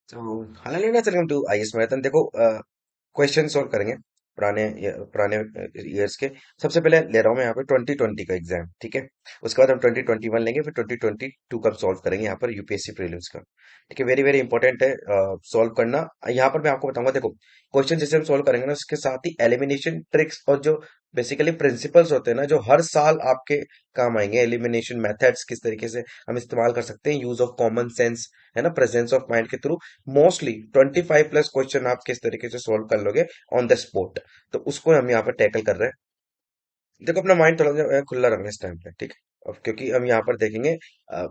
तो हेलो लेना welcome to IAS marathon. देखो, क्वेश्चन सॉल्व करेंगे पुराने ईयर्स के। सबसे पहले ले रहा हूँ मैं यहाँ पे 2020 का एग्जाम, ठीक है। उसके बाद हम 2021 लेंगे, फिर 2022 का सॉल्व करेंगे यहाँ पर यूपीएससी प्रीलिम्स का। ठीक है, वेरी वेरी इंपॉर्टेंट है सॉल्व करना। यहाँ पर मैं आपको बताऊंगा, देखो क्वेश्चन जैसे हम सॉल्व करेंगे ना, उसके साथ ही एलिमिनेशन ट्रिक्स और जो बेसिकली प्रिंसिपल्स होते हैं ना, जो हर साल आपके काम आएंगे। एलिमिनेशन मेथड्स किस तरीके से हम इस्तेमाल कर सकते हैं, यूज ऑफ कॉमन सेंस, है ना, प्रेजेंस ऑफ माइंड के थ्रू मोस्टली 25+ क्वेश्चन आप किस तरीके से सोल्व कर लोगे ऑन द स्पॉट। तो उसको हम यहाँ पर टैकल कर रहे हैं। देखो, अपना माइंड थोड़ा सा खुला रखना इस टाइम पे, ठीक है। अब क्योंकि हम यहाँ पर देखेंगे, आई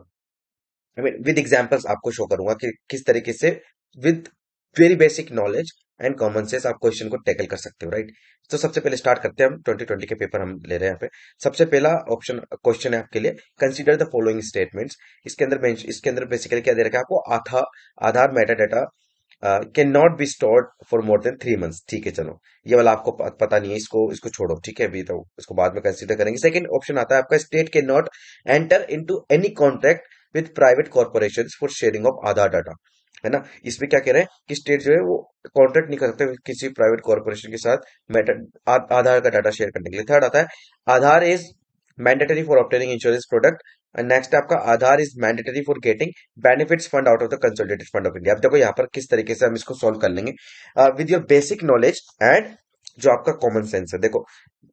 मीन विद एग्जांपल्स आपको शो करूंगा कि किस तरीके से with very basic knowledge and common sense आप क्वेश्चन को टैकल कर सकते हो, राइट। तो सबसे पहले स्टार्ट करते हैं, हम 2020 के पेपर हम ले रहे हैं यहाँ पे। सबसे पहला ऑप्शन क्वेश्चन है आपके लिए, कंसीडर द फॉलोइंग स्टेटमेंट्स। इसके अंदर बेसिकली क्या दे रखा है आपको, Aadhaar meta data can not be stored for more than 3 months. ठीक है, चलो ये वाला आपको पता नहीं है, इसको छोड़ो, ठीक है। अभी तो इसको बाद में कंसीडर करेंगे। सेकंड ऑप्शन आता है आपका, state can not enter into any contract with private corporation for sharing of Aadhaar data, है ना। इसमें क्या कह रहे हैं कि स्टेट जो है वो कॉन्ट्रैक्ट नहीं कर सकते किसी प्राइवेट कॉर्पोरेशन के साथ आधार का डाटा शेयर करने के लिए। थर्ड आता है, Aadhaar is mandatory for obtaining insurance product. And next आपका, Aadhaar is mandatory for getting benefits fund out of the consolidated fund of India. अब देखो यहाँ पर किस तरीके से हम इसको सॉल्व कर लेंगे with your basic knowledge and जो आपका कॉमन सेंस है। देखो,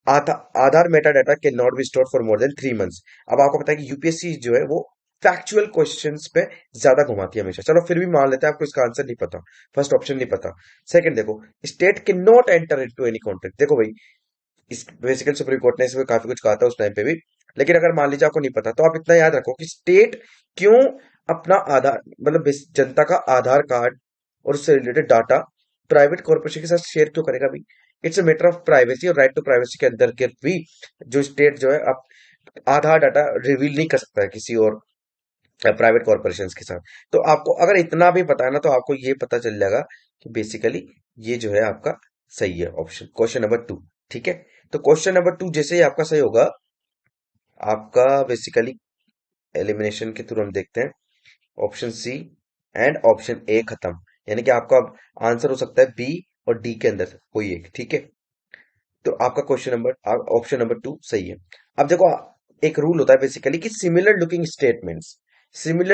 Aadhaar meta data can not be store for more than 3 months. अब आपको पता है कि यूपीएससी जो है वो फैक्चुअल क्वेश्चंस पे ज्यादा घुमाती है हमेशा। चलो फिर भी मान लेते हैं आपको इसका आंसर नहीं पता, फर्स्ट ऑप्शन नहीं पता। सेकंड देखो, state can not enter into any contract. देखो भाई, इस बेसिकली सुप्रीम कोर्ट ने इसमें काफी कुछ कहा था उस टाइम पे भी। लेकिन अगर मान लीजिए आपको नहीं पता, तो आप इतना याद रखो कि स्टेट क्यों अपना आधार, मतलब जनता का आधार कार्ड और उससे रिलेटेड डाटा प्राइवेट कॉर्पोरेशन के साथ शेयर क्यों करेगा भी। It's a matter of privacy, और राइट टू प्राइवेसी के अंदर के भी जो स्टेट जो है अब आधार डाटा रिवील नहीं कर सकता है किसी और प्राइवेट कॉर्पोरेशन के साथ। तो आपको अगर इतना भी पता है ना, तो आपको ये पता चल जाएगा कि बेसिकली ये जो है आपका सही है ऑप्शन, क्वेश्चन नंबर 2। ठीक है, तो क्वेश्चन नंबर 2 जैसे ही आपका सही होगा, आपका बेसिकली एलिमिनेशन के थ्रू हम देखते हैं option C and option A खत्म। यानी कि आपका अब आंसर हो सकता है बी और डी के अंदर से कोई एक, ठीक है। तो आपका क्वेश्चन नंबर ऑप्शन नंबर 2 सही है। अब देखो, एक रूल होता है बेसिकली कि सिमिलर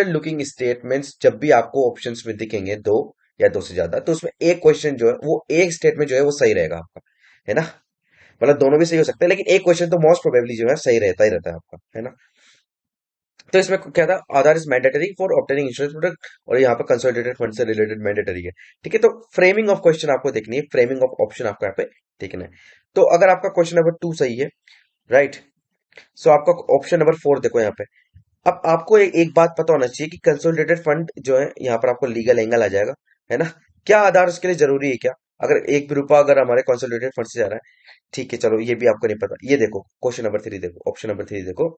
लुकिंग स्टेटमेंट्स जब भी आपको ऑप्शंस में दिखेंगे, दो या दो से ज्यादा, तो उसमें एक क्वेश्चन जो है वो एक स्टेटमेंट जो है वो सही रहेगा आपका, है ना। मतलब दोनों भी सही हो सकते हैं, लेकिन एक क्वेश्चन तो मोस्ट प्रोबेबली जो है सही रहता ही रहता है आपका, है ना। तो इसमें क्या था, Aadhaar is mandatory for obtaining insurance product, और यहाँ पर कंसोलिडेटेड फंड से रिलेटेड मैंडेटरी है। ठीक है, तो फ्रेमिंग ऑफ क्वेश्चन आपको देखनी है, फ्रेमिंग ऑफ ऑप्शन आपको यहाँ पे देखना है। तो अगर आपका क्वेश्चन नंबर 2 सही है, राइट, सो आपका ऑप्शन नंबर 4 देखो यहाँ पे। अब आपको एक बात पता होना चाहिए कि कंसोलिडेटेड फंड जो है, यहाँ पर आपको लीगल एंगल आ जाएगा, है ना। क्या आधार उसके लिए जरूरी है क्या, अगर एक भी रुपया अगर हमारे कंसोलिडेटेड फंड से जा रहा है। ठीक है, चलो ये भी आपको नहीं पता। ये देखो क्वेश्चन नंबर 3 देखो, ऑप्शन नंबर 3 देखो,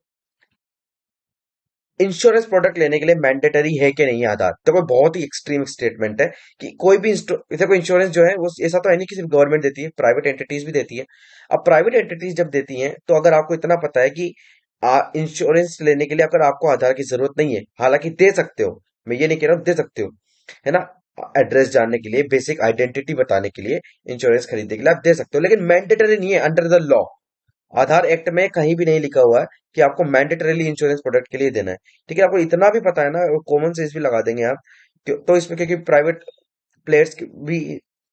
इंश्योरेंस प्रोडक्ट लेने के लिए मैंडेटरी है कि नहीं आधार। तो कोई बहुत ही एक्सट्रीम स्टेटमेंट है कि कोई भी देखो, इंश्योरेंस जो है वो ऐसा तो है नहीं कि सिर्फ गवर्नमेंट देती है, प्राइवेट एंटिटीज भी देती है। अब प्राइवेट एंटिटीज जब देती हैं, तो अगर आपको इतना पता है कि इंश्योरेंस लेने के लिए अगर आपको आधार की जरूरत नहीं है, हालांकि दे सकते हो, मैं ये नहीं कह रहा हूं, दे सकते हो, है ना। एड्रेस जानने के लिए, बेसिक आइडेंटिटी बताने के लिए, इंश्योरेंस खरीदने के लिए आप दे सकते हो, लेकिन मैंडेटरी नहीं है under the law. Aadhaar act में कहीं भी नहीं लिखा हुआ है कि आपको मैंडेटरीली इंश्योरेंस प्रोडक्ट के लिए देना है। ठीक है, आपको इतना भी पता है ना, कॉमन सेंस भी लगा देंगे आप। तो इसमें क्योंकि प्राइवेट प्लेयर्स भी,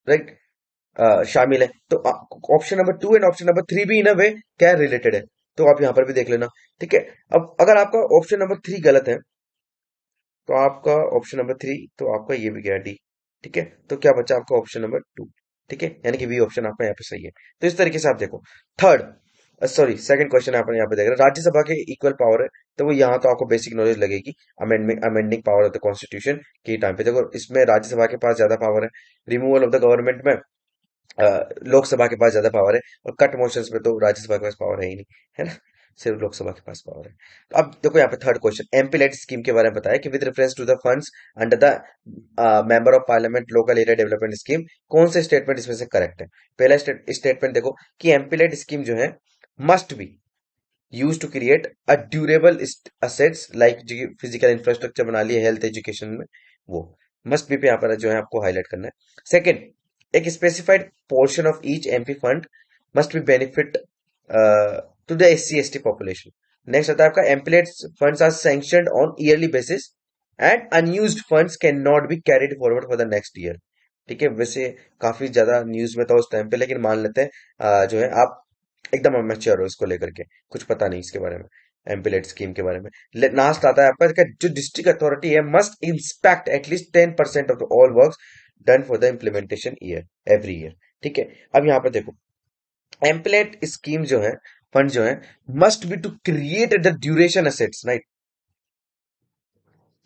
राइट, शामिल है, तो option number 2 and option number 3 भी इन अ वे क्या रिलेटेड है। तो आप यहां पर भी देख लेना। ठीक है, अब अगर आपका ऑप्शन नंबर 3 गलत है, तो आपका ऑप्शन नंबर 3, तो आपका ये भी गया डी। ठीक है, तो क्या बचा आपका ऑप्शन नंबर 2। ठीक है, यानी कि बी ऑप्शन आपका यहाँ पे सही है। तो इस तरीके से आप देखो। थर्ड, सॉरी, सेकंड क्वेश्चन आप यहाँ पे देख रहे हैं, राज्यसभा के इक्वल पावर है। तो वो यहाँ तो आपको बेसिक नॉलेज लगेगी, amending power of the constitution के टाइम पे। देखो, इसमें राज्यसभा के पास ज्यादा पावर है, रिमूवल ऑफ द गवर्नमेंट में लोकसभा के पास ज्यादा पावर है, और कट मोशंस में तो राज्यसभा के पास पावर है ही नहीं, है ना। सिर्फ लोकसभा के पास पावर है। तो अब देखो यहाँ पे third question, MP light scheme के बारे में बताया कि with reference to the funds under the member of parliament local area development scheme, कौन से स्टेटमेंट इसमें से करेक्ट है। पहला स्टेटमेंट देखो कि एमपी लाइट स्कीम जो है must be use to create a durable assets like physical infrastructure बना लिया हेल्थ एजुकेशन में, वो मस्ट बी पे यहाँ पर जो है आपको हाईलाइट करना है। सेकंड, एक specified portion of each MP fund must be benefit to the SC ST population. Next आता है आपका MPLAD funds are sanctioned on yearly basis and unused funds can not be carried forward for the next year. ठीक है, वैसे काफी ज्यादा news में था उस टाइम पे, लेकिन मान लेते हैं जो है आप एकदम अमेच्योर हो इसको लेकर के, कुछ पता नहीं इसके बारे में, एम्पलेट स्कीम के बारे में। लास्ट आता है आपका जो डिस्ट्रिक्ट अथॉरिटी है must inspect at least 10% of all work done for the implementation year every year. ठीक है, अब यहाँ पर देखो, एम्पलेट स्कीम जो है, फंड जो है, must be to create the duration assets, right.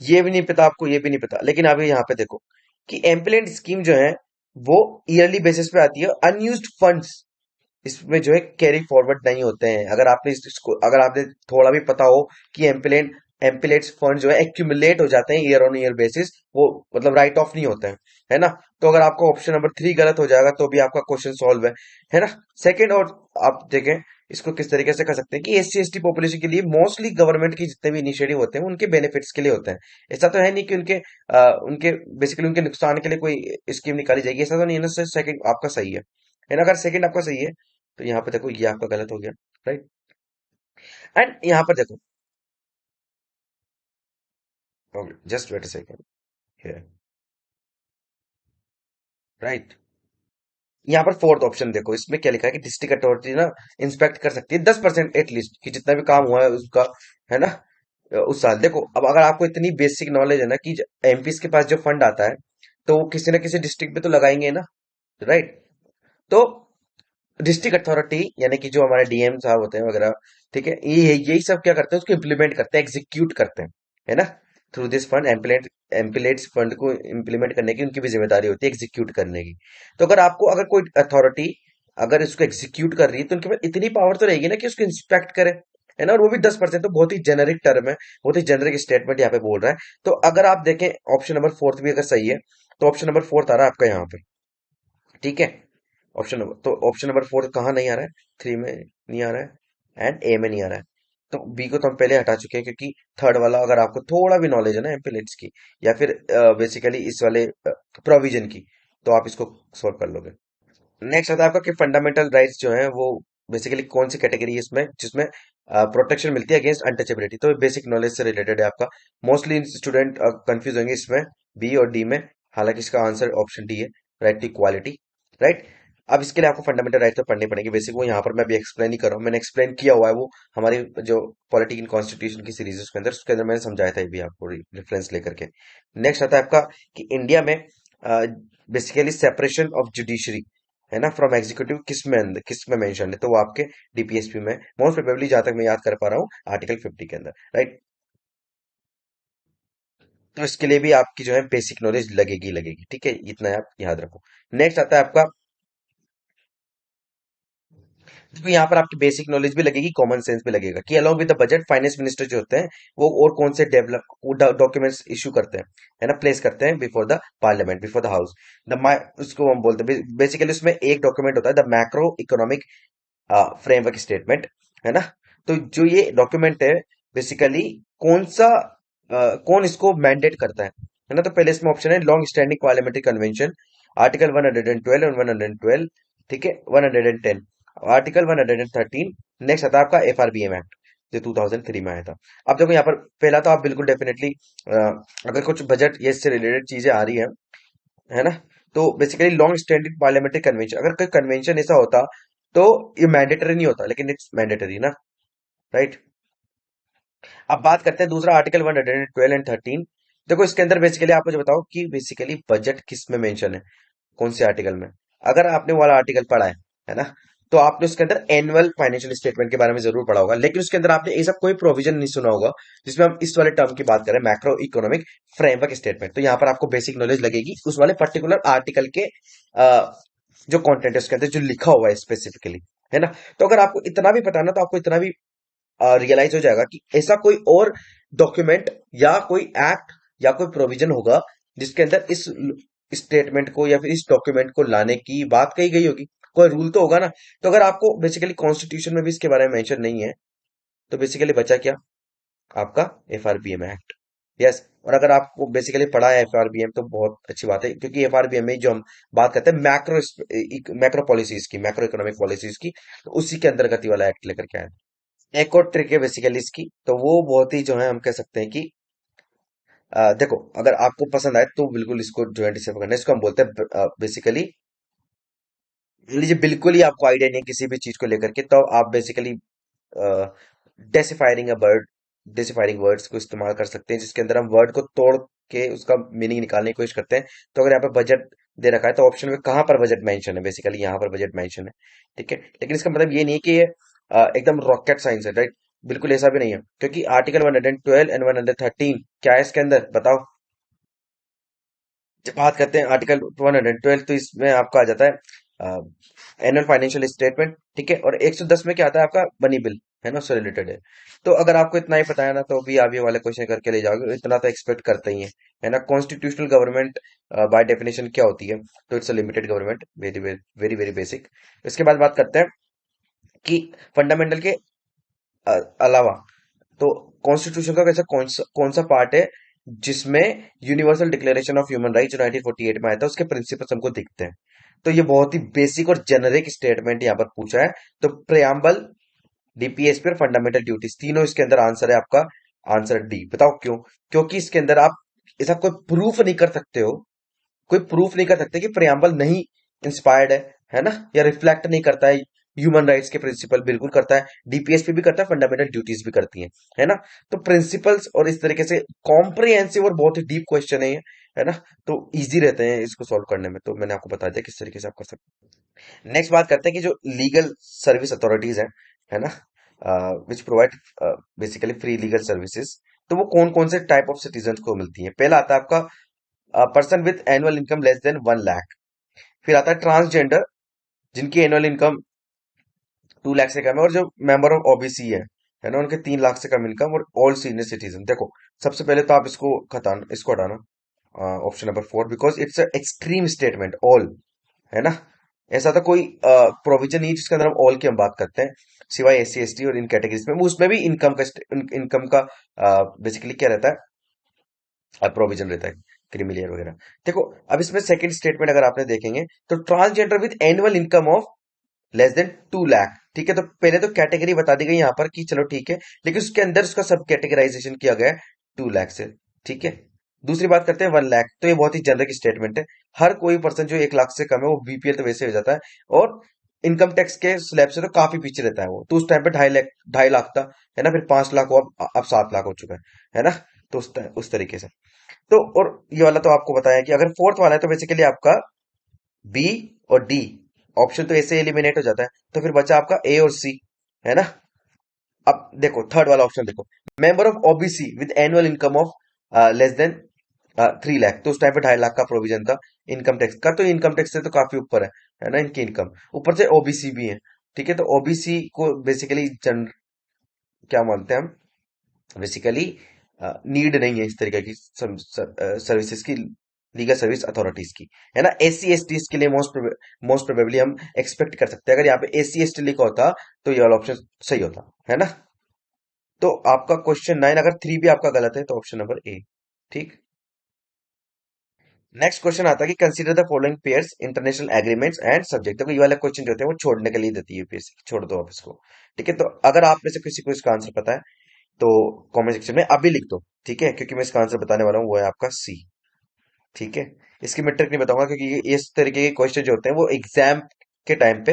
ये भी नहीं पता आपको, ये भी नहीं पता, लेकिन अभी यहाँ पे देखो कि एम्पलेट स्कीम जो है वो ईयरली बेसिस पे आती है। अनयूज्ड फंड्स इसमें जो है कैरी फॉरवर्ड नहीं होते हैं। अगर आपने इसको, अगर आपने थोड़ा भी पता हो कि एम्पलेट्स फंड जो है एक्यूमुलेट हो जाते हैं ईयर ऑन ईयर बेसिस, वो मतलब राइट ऑफ नहीं होते हैं, है ना। तो अगर आपका ऑप्शन नंबर 3 गलत हो जाएगा तो भी आपका क्वेश्चन सॉल्व है ना। सेकंड, और आप देखें इसको किस तरीके से कर सकते हैं कि SC ST पॉपुलेशन के लिए मोस्टली गवर्नमेंट की जितने भी इनिशिएटिव होते हैं उनके बेनिफिट्स के लिए होते हैं। ऐसा तो है नहीं कि उनके बेसिकली उनके नुकसान के लिए कोई स्कीम निकाली जाएगी, ऐसा तो नहीं है ना। सेकंड आपका सही है ना। अगर सेकंड आपका सही है तो यहाँ पे देखो ये आपका गलत हो गया, राइट। एंड यहाँ पर देखो, just wait a second here, right. यहाँ पर फोर्थ ऑप्शन देखो, इसमें क्या लिखा है कि डिस्ट्रिक्ट अथॉरिटी ना इंस्पेक्ट कर सकती है 10% एटलीस्ट कि जितना भी काम हुआ है उसका, है ना, उस साल। देखो अब अगर आपको इतनी बेसिक नॉलेज है ना कि MPs के पास जो फंड आता है तो वो किसी ना किसी डिस्ट्रिक्ट पे तो लगाएंगे ना, राइट। तो डिस्ट्रिक्ट अथॉरिटी यानी कि जो हमारे DM साहब होते हैं वगैरह, ठीक है, ये यही सब क्या करते हैं, उसको इम्प्लीमेंट करते हैं, एग्जीक्यूट करते हैं, है ना। थ्रू दिस फंड एम्पलेट्स फंड को इम्प्लीमेंट करने की उनकी भी जिम्मेदारी होती है, एग्जीक्यूट करने की। तो अगर आपको, अगर कोई अथॉरिटी अगर इसको एग्जीक्यूट कर रही है तो उनके पास इतनी पावर तो रहेगी ना कि उसको इंस्पेक्ट करे, है ना। और वो भी 10%, तो बहुत ही जेनेरिक टर्म है, बहुत ही जेनेरिक स्टेटमेंट यहाँ पे बोल रहा है। तो अगर आप देखें ऑप्शन नंबर फोर्थ भी अगर सही है तो ऑप्शन नंबर फोर्थ आ रहा है आपका यहाँ पे, ठीक है। ऑप्शन नंबर, तो ऑप्शन नंबर 4 कहाँ नहीं आ रहा है, 3 में नहीं आ रहा है एंड A में नहीं आ रहा है। तो बी को तो हम पहले हटा चुके हैं, क्योंकि थर्ड वाला अगर आपको थोड़ा भी नॉलेज है ना एम्पलेट्स की या फिर बेसिकली इस वाले प्रोविजन की, तो आप इसको सोल्व कर लोगे। नेक्स्ट आता है आपका कि फंडामेंटल राइट्स जो है वो बेसिकली कौन सी कैटेगरी है इसमें जिसमें प्रोटेक्शन मिलती है अगेंस्ट अनटचेबिलिटी। तो बेसिक नॉलेज से रिलेटेड है आपका। मोस्टली स्टूडेंट कंफ्यूज होंगे इसमें बी और डी में, हालांकि इसका आंसर ऑप्शन डी है, राइट टू इक्वालिटी, राइट। अब इसके लिए आपको फंडामेंटल राइट तो पढ़नी पड़ेगी, बेसिक वो यहाँ पर मैं भी एक्सप्लेन ही कर रहा हूँ, मैंने एक्सप्लेन किया हुआ है वो हमारी जो पॉलिटी इन कॉन्स्टिट्यूशन की सीरीज उसके अंदर मैंने समझाया था, ये भी आपको रेफरेंस लेकर के। नेक्स्ट आता है आपका कि इंडिया में बेसिकली सेपरेशन ऑफ जुडिशरी, है ना, फ्रॉम एग्जीक्यूटिव किस में मेंशन है, तो वो आपके DPSP में मोस्ट प्रोबेबली, जहां तक मैं याद कर पा रहा हूँ, आर्टिकल 50 के अंदर, राइट। तो इसके लिए भी आपकी जो है बेसिक नॉलेज लगेगी, ठीक है, इतना आप याद रखो। नेक्स्ट आता है आपका, देखो यहाँ पर आपकी बेसिक नॉलेज भी लगेगी, कॉमन सेंस भी लगेगा कि along with the budget finance minister जो होते हैं वो और कौन से डेवलप डॉक्यूमेंट्स इशू करते हैं, है ना, प्लेस करते हैं before the parliament, before the house. उसको हम बोलते हैं बेसिकली, उसमें एक डॉक्यूमेंट होता है the macro economic framework statement, है ना। तो जो ये डॉक्यूमेंट है बेसिकली कौन सा कौन इसको मैंडेट करता है ना। तो पहले इसमें ऑप्शन है long standing parliamentary convention, article 112 और 112, ठीक है, 110, आर्टिकल 113। नेक्स्ट आता है आपका FRBM एक्ट जो 2003 में आया था। अब देखो यहाँ पर पहला तो आप बिल्कुल डेफिनेटली अगर कुछ बजट ये इससे रिलेटेड चीजें आ रही है ना, तो basically long standing parliamentary convention, अगर कोई कन्वेंशन ऐसा होता तो ये मैंडेटरी नहीं होता, लेकिन इट्स मैंडेटरी ना, राइट। अब बात करते हैं दूसरा आर्टिकल 112 एंड 13। देखो इसके अंदर बेसिकली आप मुझे बताओ कि बेसिकली बजट किस में मेंशन है, कौन से आर्टिकल में। अगर आपने वो वाला आर्टिकल पढ़ा है ना, तो आपने उसके अंदर एनुअल फाइनेंशियल स्टेटमेंट के बारे में जरूर पढ़ा होगा, लेकिन उसके अंदर आपने ऐसा कोई प्रोविजन नहीं सुना होगा जिसमें हम इस वाले टर्म की बात करें, मैक्रो इकोनॉमिक फ्रेमवर्क स्टेटमेंट। तो यहाँ पर आपको बेसिक नॉलेज लगेगी उस वाले पर्टिकुलर आर्टिकल के जो कंटेंट है उसके अंदर जो लिखा हुआ है स्पेसिफिकली, है ना। तो अगर आपको इतना भी पता है ना तो आपको इतना भी रियलाइज हो जाएगा कि ऐसा कोई और डॉक्यूमेंट या कोई एक्ट या कोई प्रोविजन होगा जिसके अंदर इस स्टेटमेंट को या फिर इस डॉक्यूमेंट को लाने की बात कही गई होगी, कोई रूल तो होगा ना। तो अगर आपको बेसिकली कॉन्स्टिट्यूशन में भी इसके बारे में मेंशन नहीं है तो बेसिकली बचा क्या आपका FRBM एक्ट, यस। और अगर आपको बेसिकली पढ़ा है एफआरबीएम तो बहुत अच्छी बात है, क्योंकि एफआरबीएम में जो हम बात करते हैं मैक्रो पॉलिसीज की, मैक्रो इकोनॉमिक पॉलिसीज की, तो उसी के अंतर्गत ही वाला एक्ट लेकर के आए हैं। एक और ट्रिक है बेसिकली इसकी, तो वो बहुत ही जो है हम कह सकते हैं कि देखो, अगर आपको पसंद आए तो बिल्कुल इसको जो है डिसेबल करना है। इसको हम बोलते हैं बेसिकली, लीजिए बिल्कुल ही आपको आइडिया नहीं है किसी भी चीज को लेकर के, तो आप बेसिकली डेसिफायरिंग अ वर्ड, डेसिफायरिंग वर्ड्स को इस्तेमाल कर सकते हैं, जिसके अंदर हम वर्ड को तोड़ के उसका मीनिंग निकालने की कोशिश करते हैं। तो अगर यहाँ पे बजट दे रखा है तो ऑप्शन में कहाँ पर बजट मेंशन है, बेसिकली यहाँ पर बजट मेंशन है। ठीक है, लेकिन इसका मतलब ये नहीं है कि ये एकदम रॉकेट साइंस है, राइट? बिल्कुल ऐसा भी नहीं है, क्योंकि आर्टिकल 112 एंड 113 क्या है इसके अंदर बताओ। जब बात करते हैं आर्टिकल 112, तो इसमें आपका आ जाता है एनुअल फाइनेंशियल स्टेटमेंट, ठीक है। और 110 में क्या आता है आपका, मनी बिल, है ना, उससे रिलेटेड है। तो अगर आपको इतना ही पता है ना, तो भी आप ये वाले क्वेश्चन करके ले जाओगे, इतना तो एक्सपेक्ट करते ही है ना। कॉन्स्टिट्यूशनल गवर्नमेंट बाय डेफिनेशन क्या होती है, तो it's a limited government, very very very basic. इसके बाद बात करते हैं कि फंडामेंटल के अ, अलावा, तो कॉन्स्टिट्यूशन का वैसे कौन सा पार्ट है जिसमें universal declaration of human right जो 1948 में आया था उसके प्रिंसिपल्स हमको दिखते हैं। तो ये बहुत ही बेसिक और जेनरिक स्टेटमेंट यहाँ पर पूछा है। तो प्रेम्बल, डीपीएसपी और फंडामेंटल ड्यूटीज, तीनों इसके अंदर आंसर है आपका, आंसर डी। बताओ क्यों? क्योंकि इसके अंदर आप ऐसा कोई प्रूफ नहीं कर सकते हो, कोई प्रूफ नहीं कर सकते कि प्रियम्बल नहीं इंस्पायर्ड है ना, या रिफ्लेक्ट नहीं करता है ह्यूमन राइट्स के प्रिंसिपल। बिल्कुल करता है, डीपीएसपी भी करता है, फंडामेंटल ड्यूटीज भी करती है ना। तो प्रिंसिपल्स और इस तरीके से कॉम्प्रिहेंसिव और बहुत ही डीप क्वेश्चन है ये, है ना। तो इजी रहते हैं इसको सॉल्व करने में, तो मैंने आपको बता दिया किस तरीके से आप कर सकते हैं। नेक्स्ट बात करते हैं कि जो लीगल सर्विस अथॉरिटीज है ना, which provide basically free legal services, तो वो कौन कौन से टाइप ऑफ सिटीजन को मिलती है। पहला आता है आपका person with annual income less than 1 lakh. फिर आता है ट्रांसजेंडर, जिनकी एनुअल इनकम 2 लाख से कम है, और जो मेंबर ऑफ ओबीसी है ना, उनके 3 लाख से कम इनकम, और ऑल सीनियर सिटीजन। देखो, सबसे पहले तो आप इसको हटाना, option number 4, because it's extreme statement, all, है ना। ऐसा तो कोई प्रोविजन नहीं जिसके अंदर हम ऑल की हम बात करते हैं, सिवाय एस सी एस टी और इन कैटेगरीज में, उसमें भी इनकम का बेसिकली क्या रहता है, प्रोविजन रहता है, क्रीमिलियर वगैरह। देखो, अब इसमें सेकंड स्टेटमेंट अगर आपने देखेंगे, तो transgender with annual income of less than 2 lakh, ठीक है। तो पहले तो कैटेगरी बता दी गई यहाँ पर कि चलो ठीक है, लेकिन उसके अंदर उसका सब कैटेगराइजेशन किया गया है 2 लाख से, ठीक है। दूसरी बात करते हैं 1 लाख, तो ये बहुत ही जनरिक स्टेटमेंट है। हर कोई पर्सन जो 1 लाख से कम है वो बीपीएल तो वैसे हो जाता है, और इनकम टैक्स के स्लैब से तो काफी पीछे रहता है वो, तो उस टाइम पे 2.5 लाख, 2.5 लाख था, है ना। फिर 5 लाख हुआ, अब 7 लाख हो चुका है ना। तो उस तरीके से, तो और ये वाला तो आपको बताया कि अगर फोर्थ वाला है तो बेसिकली आपका बी और डी ऑप्शन तो ऐसे एलिमिनेट हो जाता है, तो फिर बचा आपका ए और सी, है ना। अब देखो थर्ड वाला ऑप्शन देखो, member of OBC with annual income of less than 3 lakh, तो उस टाइम पे 2.5 लाख का प्रोविजन था इनकम टैक्स का, तो इनकम टैक्स से तो काफी ऊपर है ना इनकी इनकम, ऊपर से ओबीसी भी है, ठीक है। तो ओबीसी को बेसिकली जन क्या मानते हैं हम, बेसिकली नीड नहीं है इस तरीके की सर्विसेज की, लीगल सर्विस अथॉरिटीज की, है ना। एससी एसटी के लिए मोस्ट प्रोबेबली हम एक्सपेक्ट कर सकते हैं, अगर यहाँ पे एससी एसटी लिखा होता तो ये वाला ऑप्शन सही होता, है ना। तो आपका क्वेश्चन 9, अगर 3 भी आपका गलत है तो ऑप्शन नंबर ए, ठीक। नेक्स्ट क्वेश्चन आता है कि consider the following pairs international agreements and subject. देखो, ये वाले क्वेश्चन जो होते हैं वो छोड़ने के लिए देती है यूपीएससी, छोड़ दो आप इसको, ठीक है। तो अगर आप में से किसी को इसका आंसर पता है तो कमेंट सेक्शन में अभी लिख दो, ठीक है, क्योंकि मैं इसका आंसर बताने वाला हूँ, वो है आपका सी, ठीक है। इसकी मैं ट्रिक नहीं बताऊंगा, क्योंकि इस तरीके के क्वेश्चन जो होते हैं वो एग्जाम के टाइम पे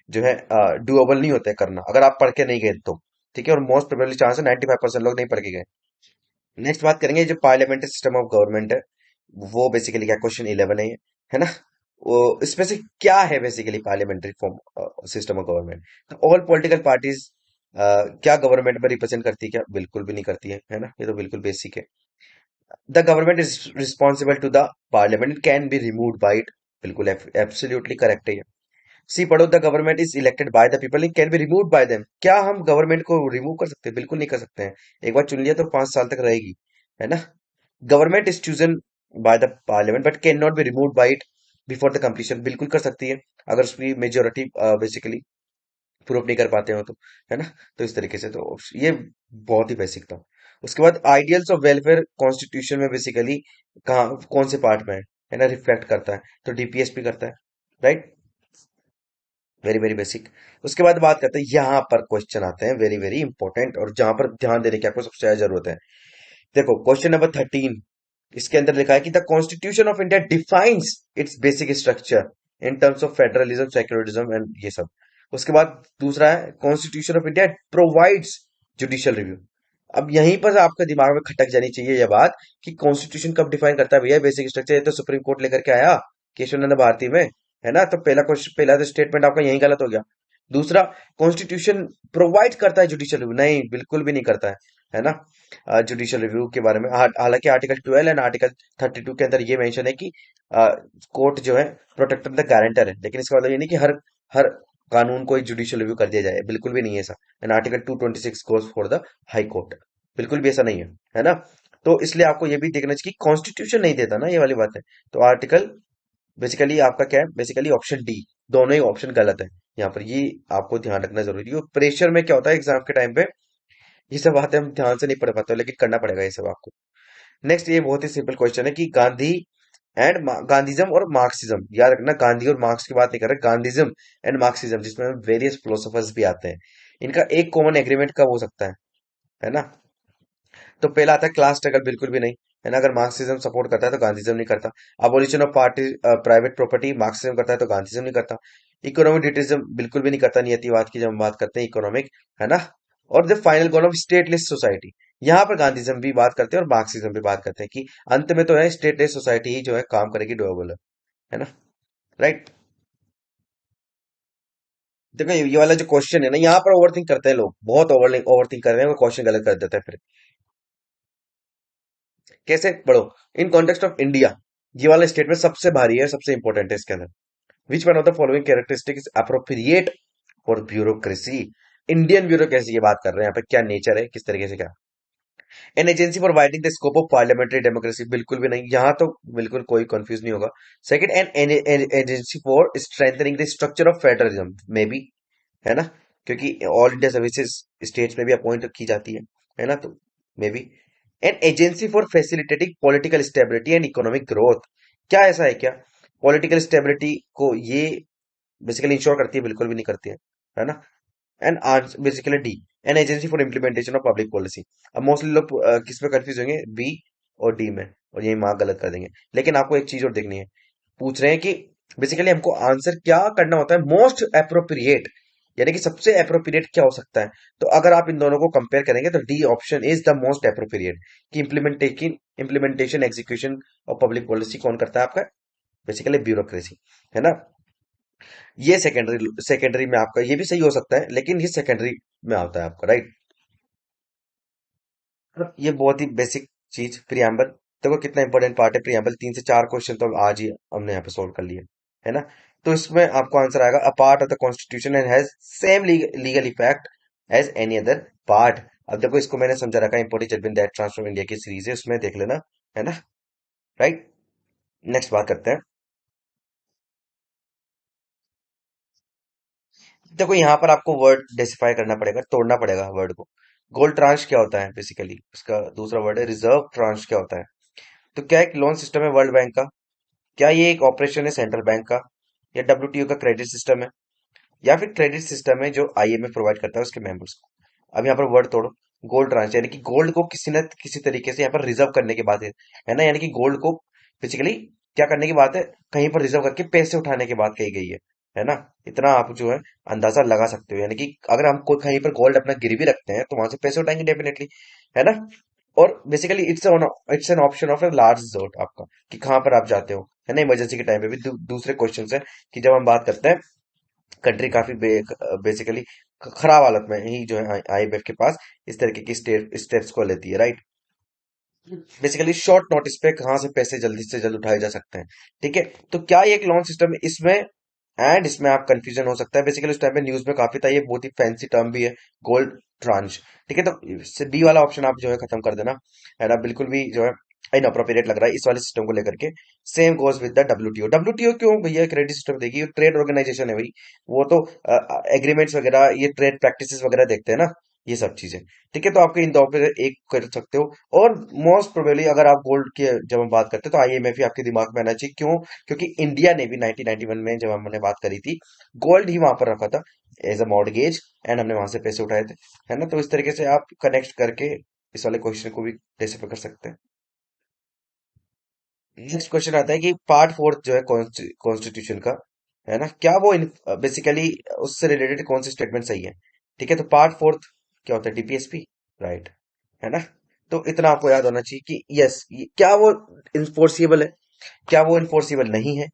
जो है डुएबल नहीं होते करना, अगर आप पढ़ के नहीं गए तो, ठीक है। और मोस्ट प्रोबेबली चांस है 95% लोग नहीं पढ़ के गए। नेक्स्ट बात करेंगे जो पार्लियामेंट्री सिस्टम ऑफ गवर्नमेंट है, वो बेसिकली क्या, क्वेश्चन 11 है ना। वो इसमें से क्या है basically parliamentary form system of government. तो ऑल पॉलिटिकल पार्टीज क्या गवर्नमेंट में रिप्रेजेंट करती है क्या? बिल्कुल भी नहीं करती है ना, ये तो बिल्कुल बेसिक है। The government is responsible to the parliament, it can be remove by it, बिल्कुल एब्सोल्युटली करेक्ट है ये। सी पढ़ो, the government is elected by the people, it can be remove by them. क्या हम गवर्नमेंट को remove कर सकते हैं? बिल्कुल नहीं कर सकते हैं, एक बार चुन लिया तो 5 साल तक रहेगी, है ना। Government is chosen by the parliament but can not B remove bye it before the completion, बिल्कुल कर सकती है अगर उसकी मेजोरिटी बेसिकली प्रूफ नहीं कर पाते हो तो, है ना। तो इस तरीके से तो ये बहुत ही बेसिक था। उसके बाद आइडियल्स ऑफ वेलफेयर कॉन्स्टिट्यूशन में बेसिकली कहाँ कौन से पार्ट में है ना, रिफ्लेक्ट करता है, तो डीपीएसपी करता है, राइट। Very very basic. उसके बाद बात करते हैं, यहाँ पर क्वेश्चन आते हैं वेरी वेरी इंपॉर्टेंट, और जहां पर ध्यान देने की आपको सबसे ज्यादा जरूरत है। देखो क्वेश्चन नंबर 13, इसके अंदर लिखा है कि the constitution of India defines it's basic structure in terms of federalism, secularism and ये सब। उसके बाद दूसरा है constitution of India provides judicial review. अब यहीं पर आपके दिमाग में खटक जानी चाहिए यह बात कि कॉन्स्टिट्यूशन कब डिफाइन करता है भैया बेसिक स्ट्रक्चर, ये तो सुप्रीम कोर्ट लेकर के आया केशवानंद भारती में, है ना। तो पहला क्वेश्चन, पहला तो स्टेटमेंट आपका यहीं गलत हो गया। दूसरा, कॉन्स्टिट्यूशन प्रोवाइड करता है जुडिशियल रिव्यू, नहीं बिल्कुल भी नहीं करता है ना। जुडिशियल रिव्यू के बारे में हालांकि आर्टिकल 12 एंड आर्टिकल 32 के अंदर ये मेंशन है कि कोर्ट जो है प्रोटेक्टर द गारंटर है, लेकिन इसका मतलब ये नहीं कि हर हर कानून को जुडिशियल रिव्यू कर दिया जाए, बिल्कुल भी नहीं है ऐसा। And article 226 goes for the high court, बिल्कुल भी ऐसा नहीं है ना। तो इसलिए आपको ये भी देखना चाहिए कि कॉन्स्टिट्यूशन नहीं देता ना, ये वाली बात है। तो आर्टिकल बेसिकली आपका क्या है, बेसिकली ऑप्शन डी, दोनों ही ऑप्शन गलत है यहाँ पर, ये आपको ध्यान रखना जरूरी है। और प्रेशर में क्या होता है एग्जाम के टाइम पे, ये सब बातें हम ध्यान से नहीं पढ़ पाते हो, लेकिन करना पड़ेगा ये सब आपको। नेक्स्ट, ये बहुत ही सिंपल क्वेश्चन है कि गांधी एंड गांधीज्म और मार्क्सिज्म, याद रखना गांधी और मार्क्स की बात नहीं कर रहे, गांधीज्म एंड मार्क्सिज्म, जिसमें वेरियस फिलोसोफर्स भी आते हैं, इनका एक कॉमन एग्रीमेंट कब हो सकता है ना। तो पहला आता है क्लास स्ट्रगल, बिल्कुल भी नहीं, है ना। अगर मार्क्सिज्म सपोर्ट करता है तो गांधीज्म नहीं करता। Abolition of party private property Marxism करता है तो गांधीज्म नहीं करता। इकोनॉमिक डिटेरिज्म बिल्कुल भी नहीं करता, नियतिवाद की जब हम बात करते हैं इकोनॉमिक, है ना। और the final goal of stateless society, यहाँ पर गांधीज्म भी बात करते हैं और मार्क्सिज्म भी बात करते हैं कि अंत में तो है स्टेटलेस सोसाइटी ही जो है काम करेगी, डोएबल है ना, राइट। देखो ये वाला जो क्वेश्चन है ना, यहाँ पर ओवरथिंक करते हैं लोग, बहुत ओवरथिंक कर रहे हैं, वो क्वेश्चन गलत कर देता है फिर। कैसे पढ़ो, इन कॉन्टेक्स्ट ऑफ इंडिया, ये वाला स्टेटमेंट सबसे भारी है, सबसे इंपॉर्टेंट है इसके अंदर। Which one of the following characteristic is appropriate for bureaucracy, Indian bureaucracy की बात कर रहे हैं यहाँ पे, क्या नेचर है, किस तरीके से क्या। An agency for widening the scope of parliamentary democracy, बिल्कुल भी नहीं, यहाँ तो बिल्कुल कोई कंफ्यूज नहीं होगा। Second, N agency for strengthening the structure of federalism, may be, है ना, क्योंकि ऑल इंडिया सर्विसेज स्टेट्स में भी अपॉइंट की जाती है ना, तो may be. N agency for facilitating political stability and economic growth, क्या ऐसा है क्या, पॉलिटिकल स्टेबिलिटी को ये बेसिकली इंश्योर करती है, बिल्कुल भी नहीं करती है ना। And basically D, N agency for implementation of public policy. अब मोस्टली लोग किस में कंफ्यूज होंगे, बी और डी में, और यही मार्क गलत कर देंगे। लेकिन आपको एक चीज और देखनी है, पूछ रहे हैं कि बेसिकली हमको आंसर क्या करना होता है, मोस्ट अप्रोप्रिएट, यानी कि सबसे अप्रोप्रिएट क्या हो सकता है। तो अगर आप इन दोनों को कंपेयर करेंगे तो D option is the most appropriate, कि इम्प्लीमेंटेशन एग्जीक्यूशन और पब्लिक पॉलिसी कौन करता है आपका, बेसिकली ब्यूरोक्रेसी, है ना। ये सेकेंडरी सेकेंडरी में आपका ये भी सही हो सकता है, लेकिन ये सेकेंडरी में आता है आपका, राइट। ये बहुत ही बेसिक चीज प्रियम्बल, देखो कितना इंपॉर्टेंट पार्ट है प्रियम्बल, 3 से 4 क्वेश्चन तो आज ही हमने यहाँ पे सोल्व कर लिए, है ना। तो इसमें आपको आंसर आएगा, a part of the constitution and has same legal effect as any other part. अब देखो इसको मैंने समझा रखा है, imported judgement that transform India की सीरीज है, उसमें देख लेना, है ना, राइट। नेक्स्ट बात करते हैं। देखो यहाँ पर आपको वर्ड डेसिफाई करना पड़ेगा, तोड़ना पड़ेगा वर्ड को। गोल्ड ट्रांश क्या होता है, बेसिकली उसका दूसरा वर्ड है रिजर्व ट्रांश, क्या होता है। तो क्या एक लोन सिस्टम है वर्ल्ड बैंक का, क्या ये एक ऑपरेशन है सेंट्रल बैंक का, या डब्ल्यूटीओ का क्रेडिट सिस्टम है, या फिर क्रेडिट सिस्टम है जो आईएमएफ प्रोवाइड करता है उसके मेंबर्स को। अब यहाँ पर वर्ड तोड़ो, गोल्ड ट्रांस यानी कि गोल्ड को किसी न किसी तरीके से यहाँ पर रिजर्व करने की बात है ना, यानी कि गोल्ड को बेसिकली क्या करने की बात है, कहीं पर रिजर्व करके पैसे उठाने की बात कही गई है ना। इतना आप जो है अंदाजा लगा सकते हो, यानी कि अगर हम कोई कहीं पर गोल्ड अपना गिरवी रखते हैं तो वहां से पैसे उठाएंगे डेफिनेटली, है ना। और basically it's an option of a large resort आपका, कि कहाँ पर आप जाते हो, है ना, इमरजेंसी के टाइम पे भी। दूसरे क्वेश्चन है कि जब हम बात करते हैं कंट्री काफी बेसिकली खराब हालत में ही जो है आईएमएफ के पास इस तरीके की स्टेप्स को लेती है, राइट। बेसिकली शॉर्ट नोटिस पे कहाँ से पैसे जल्दी से जल्द उठाए जा सकते हैं, ठीक है। तो क्या ये एक लोन सिस्टम है इसमें, एंड इसमें आप कंफ्यूजन हो सकता है, बेसिकली उस टाइम पे न्यूज में काफी था, ये बहुत ही फैंसी टर्म भी है, गोल्ड ट्रांच, ठीक है। तो बी वाला ऑप्शन आप जो है खत्म कर देना, है ना, बिल्कुल भी जो है इनअप्रोप्रिएट लग रहा है इस वाले सिस्टम को लेकर के। Same goes with the WTO, WTO क्यों भैया क्रेडिट सिस्टम देगी, ट्रेड ऑर्गेनाइजेशन है भाई, वो तो एग्रीमेंट्स वगैरह ये ट्रेड प्रैक्टिसेस वगैरह देखते हैं ना, ये सब चीजें। ठीक है, तो आपके इन दो पे एक कर सकते हो। और मोस्ट प्रोबेबली अगर आप गोल्ड की जब हम बात करते हैं तो आईएमएफ ही आपके दिमाग में आना चाहिए। क्यों? क्योंकि इंडिया ने भी 1991 में जब हमने बात करी थी, गोल्ड ही वहां पर रखा था एज अ मॉर्गेज, एंड हमने वहां से पैसे उठाए थे। है ना? तो इस तरीके से आप कनेक्ट करके इस वाले क्वेश्चन को भी डिसिफर कर सकते हैं। नेक्स्ट क्वेश्चन आता है कि पार्ट फोर्थ जो है कॉन्स्टिट्यूशन का, है ना, क्या वो बेसिकली उससे रिलेटेड कौन सी स्टेटमेंट सही है? ठीक है, तो पार्ट फोर्थ क्या होता है? डीपीएसपी, राइट, है ना? तो इतना आपको याद होना चाहिए कि यस, क्या वो इन्फोर्सिबल है, क्या वो इन्फोर्सिबल नहीं है।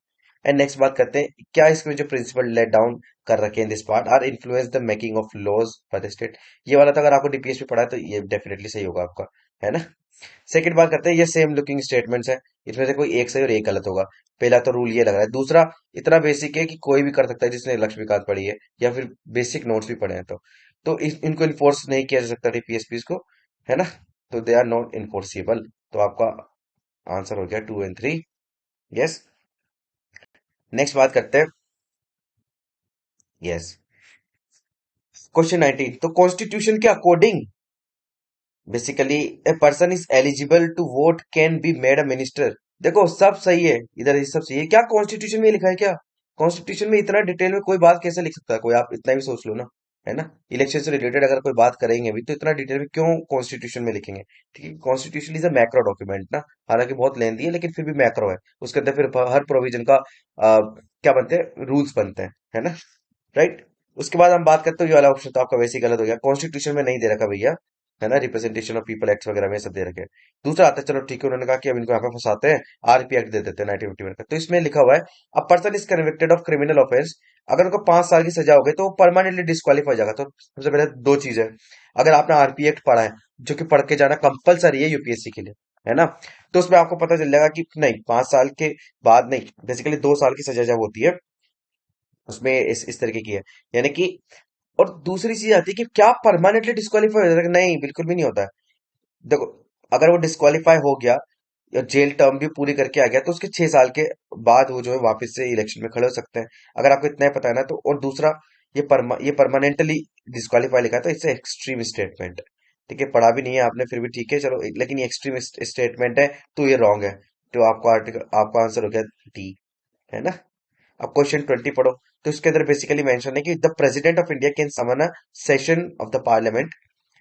एंड नेक्स्ट बात करते हैं, क्या इसमें जो प्रिंसिपल लेट डाउन कर रखे हैं this part are influence the making of laws by the state. ये वाला तो अगर आपको डीपीएसपी पढ़ा है तो ये डेफिनेटली सही होगा आपका, है ना? सेकंड बात करते हैं, ये सेम लुकिंग स्टेटमेंट्स है, इसमें से कोई एक सही और एक गलत होगा। पहला तो रूल ये लग रहा है। दूसरा इतना बेसिक है कि कोई भी कर सकता है जिसने लक्ष्मीकांत पढ़ी है या फिर बेसिक नोट्स भी पढ़े हैं तो इनको इन्फोर्स नहीं किया जा सकता टीपीएसपी को, है ना? तो दे आर नॉट इन्फोर्सिबल। तो आपका आंसर हो गया 2 और 3। यस। नेक्स्ट बात करते हैं। यस। क्वेश्चन 19, तो कॉन्स्टिट्यूशन के according basically a person is eligible to vote can be made a minister. देखो सब सही है, इधर ये सब सही है, क्या कॉन्स्टिट्यूशन में लिखा है क्या? कॉन्स्टिट्यूशन में इतना डिटेल में कोई बात कैसे लिख सकता है कोई? आप इतना भी सोच लो ना, है ना? इलेक्शन से रिलेटेड अगर कोई बात करेंगे भी तो इतना डिटेल में क्यों कॉन्स्टिट्यूशन में लिखेंगे? ठीक है, constitution is a macro document ना, हालांकि बहुत लेंथी है लेकिन फिर भी मैक्रो है। उसके अंदर फिर हर प्रोविजन का क्या बनते हैं? रूल्स बनते हैं, है ना? राइट। उसके बाद हम बात करते हैं, ये वाला ऑप्शन तो आपका वैसे ही गलत हो गया, कॉन्स्टिट्यूशन में नहीं दे रखा भैया, है ना? रिप्रेजेंटेशन ऑफ पीपल एक्ट वगैरह में सब दे रखे हैं। दूसरा आता है, चलो ठीक है, उन्होंने कहा कि अब इनको यहाँ पे फंसाते हैं, आरपी एक्ट दे देते हैं 1951 का। तो इसमें लिखा हुआ है, a person is convicted of criminal offence, अगर उनको 5 साल की सजा हो गई तो वो परमानेंटली डिस्क्वालीफाई हो जाएगा। तो सबसे पहले दो चीज है, अगर आपने आरपी एक्ट पढ़ा है, जो कि पढ़ के जाना कंपलसरी है यूपीएससी के लिए, है ना, तो उसमें आपको पता चल जाएगा कि नहीं, 5 साल के बाद नहीं, बेसिकली 2 साल की सजा जब होती है उसमें इस तरीके की है, यानी कि। और दूसरी चीज आती है कि क्या परमानेंटली डिस्क्वालीफाई हो जाता है? नहीं, बिल्कुल भी नहीं होता है। देखो, अगर वो डिस्क्वालीफाई हो गया या जेल टर्म भी पूरी करके आ गया तो उसके 6 साल के बाद वो जो है वापस से इलेक्शन में खड़े हो सकते हैं, अगर आपको इतना ही पता है ना तो। और दूसरा, ये परमानेंटली डिस्क्वालीफाई लिखा है तो इससे एक्सट्रीम स्टेटमेंट। ठीक है, पढ़ा भी नहीं है आपने फिर भी ठीक है, चलो, लेकिन ये एक्सट्रीम स्टेटमेंट है तो ये रॉन्ग है। तो आपका आर्टिकल, आपका आंसर हो गया डी, है ना? अब क्वेश्चन 20 पढ़ो। तो इसके अंदर बेसिकली मेंशन है कि the president of India can summon a session of the parliament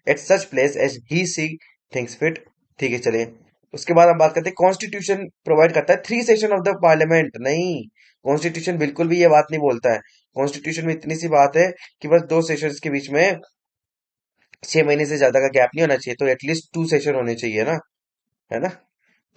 at such place as he see things fit. ठीक है, चलिए। उसके बाद हम बात करते हैं, कॉन्स्टिट्यूशन प्रोवाइड करता है 3 सेशन ऑफ द पार्लियामेंट। नहीं, कॉन्स्टिट्यूशन बिल्कुल भी ये बात नहीं बोलता है। कॉन्स्टिट्यूशन में इतनी सी बात है कि बस 2 सेशंस के बीच में 6 महीने से ज्यादा का गैप नहीं होना चाहिए, तो एटलीस्ट 2 सेशन होने चाहिए ना, है ना?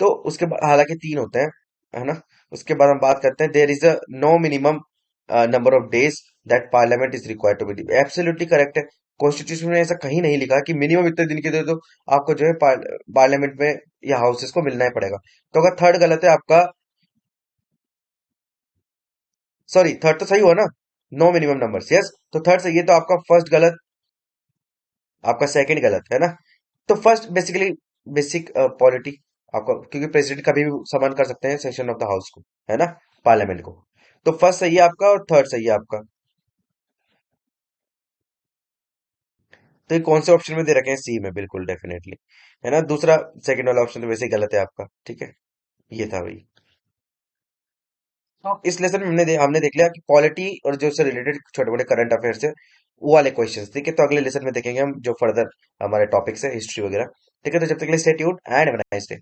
तो उसके बाद हालांकि 3 होते हैं, है ना? उसके बाद हम बात करते हैं, there is a no minimum number of days that parliament is required to be. Absolutely correct है। कॉन्स्टिट्यूशन में ऐसा कहीं नहीं लिखा कि मिनिमम इतने दिन के लिए तो आपको जो है पार्लियामेंट में या हाउसेस को मिलना ही पड़ेगा। तो अगर थर्ड गलत है आपका, सॉरी, थर्ड तो सही हुआ ना, नो मिनिमम नंबर्स, यस, तो थर्ड सही है, तो आपका फर्स्ट गलत, आपका सेकंड गलत, है ना? तो फर्स्ट बेसिकली बेसिक पॉलिटी आपका, क्योंकि प्रेसिडेंट कभी भी समन कर सकते हैं सेशन ऑफ द हाउस को, है ना, पार्लियामेंट को। तो फर्स्ट सही है आपका और थर्ड सही है आपका। तो ये कौन से ऑप्शन में दे रखे हैं? सी में, बिल्कुल डेफिनेटली, है ना? दूसरा, सेकंड वाला ऑप्शन तो वैसे ही गलत है आपका, ठीक है। ये था भाई। तो इस लेसन में हमने देख लिया कि पॉलिटी और जो उससे रिलेटेड छोटे मोटे करंट अफेयर्स है, वो वाले क्वेश्चंस, ठीक है। तो अगले लेसन में देखेंगे हम जो फर्दर हमारे टॉपिक्स है, हिस्ट्री वगैरह। ठीक है, तो जब तक के लिए stay tuned and have a nice day.